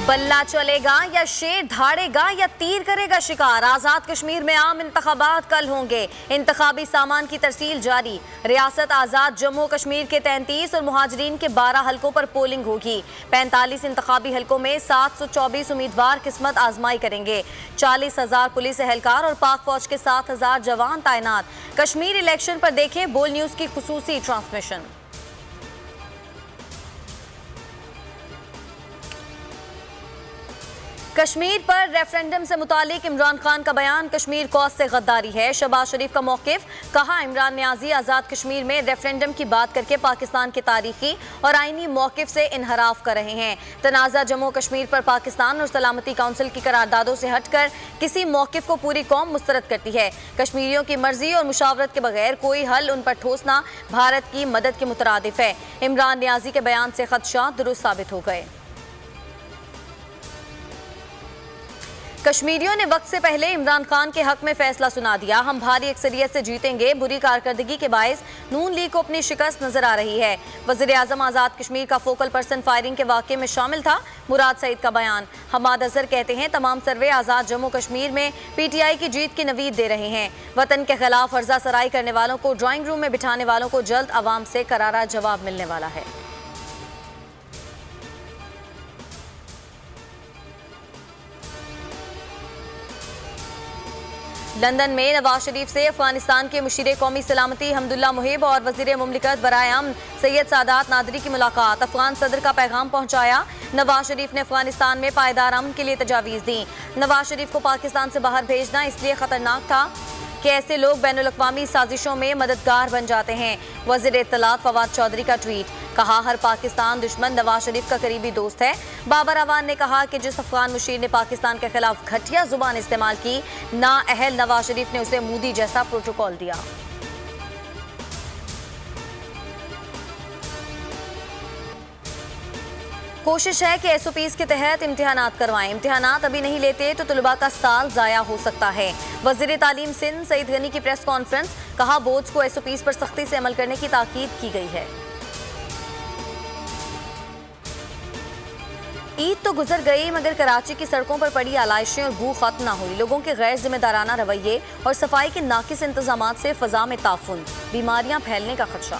बल्ला चलेगा या शेर धाड़ेगा या तीर करेगा शिकार। आजाद कश्मीर में आम इंतखाबात कल होंगे। इंतखाबी सामान की तरसील जारी। रियासत आजाद जम्मू कश्मीर के 33 और मुहाजिरीन के 12 हलकों पर पोलिंग होगी। 45 इंतखाबी हलकों में 724 उम्मीदवार किस्मत आजमाई करेंगे। 40,000 पुलिस एहलकार और पाक फौज के 7,000 जवान तैनात। कश्मीर इलेक्शन पर देखें बोल न्यूज की खुसूसी ट्रांसमिशन। कश्मीर पर रेफरेंडम से मुतालिक इमरान खान का बयान कश्मीर कौस से गद्दारी है। शहबाज शरीफ का मौकिफ, कहा इमरान न्याजी आज़ाद कश्मीर में रेफरेंडम की बात करके पाकिस्तान के तारीखी और आईनी मौकिफ से इनहराफ कर रहे हैं। तनाज़ा जम्मू कश्मीर पर पाकिस्तान और सलामती काउंसिल की करारदादों से हटकर किसी मौकिफ को पूरी कौम मुस्तरद करती है। कश्मीरियों की मर्जी और मुशावरत के बगैर कोई हल उन पर ठोसना भारत की मदद के मुतरादिफ है। इमरान न्याजी के बयान से खदशात दुरुस्त साबित हो गए। कश्मीरियों ने वक्त से पहले इमरान खान के हक में फैसला सुना दिया। हम भारी अक्सरियत से जीतेंगे। बुरी कारकर्दगी के बायस नून लीग को अपनी शिकस्त नजर आ रही है। वज़ीर आज़म आज़ाद कश्मीर का फोकल पर्सन फायरिंग के वाक़े में शामिल था। मुराद सईद का बयान। हमाद अजहर कहते हैं तमाम सर्वे आज़ाद जम्मू कश्मीर में PTI की जीत की नवीद दे रहे हैं। वतन के खिलाफ अर्जा सराई करने वालों को ड्राइंग रूम में बिठाने वालों को जल्द अवाम से करारा जवाब मिलने वाला है। लंदन में नवाज शरीफ से अफगानिस्तान के मुशीर कौमी सलामती हमदुल्ला मुहिब और वजीर मुमलिकत बराए अमन सैयद सादात नादरी की मुलाकात। अफगान सदर का पैगाम पहुंचाया। नवाज शरीफ ने अफगानिस्तान में पायदार अमन के लिए तजावीज़ दी। नवाज शरीफ को पाकिस्तान से बाहर भेजना इसलिए खतरनाक था कि ऐसे लोग बैनुल-अक़वामी साजिशों में मददगार बन जाते हैं। वज़ीर इत्तलात फवाद चौधरी का ट्वीट। कहा हर पाकिस्तान दुश्मन नवाज शरीफ का करीबी दोस्त है। बाबर अवान ने कहा कि जिस अफगान मुशीर ने पाकिस्तान के खिलाफ घटिया जुबान इस्तेमाल की, नाअहल नवाज शरीफ ने उसे मोदी जैसा प्रोटोकॉल दिया। कोशिश है कि SOPs के तहत इम्तिहानात करवाएं। इम्तिहानात अभी नहीं लेते तो तलबा का साल ज़ाया हो सकता है। वज़ीर तालीम सिंध सईद गनी की प्रेस कॉन्फ्रेंस। कहा बोर्ड्स को SOPs पर सख्ती से अमल करने की ताकीद की गई है। ईद तो गुजर गई मगर कराची की सड़कों पर पड़ी आलाइशें और बू खत्म न हुई। लोगों के गैर जिम्मेदाराना रवैये और सफाई के नाकिस इंतजामात से फजा में ताफुन, बीमारियां फैलने का खदशा।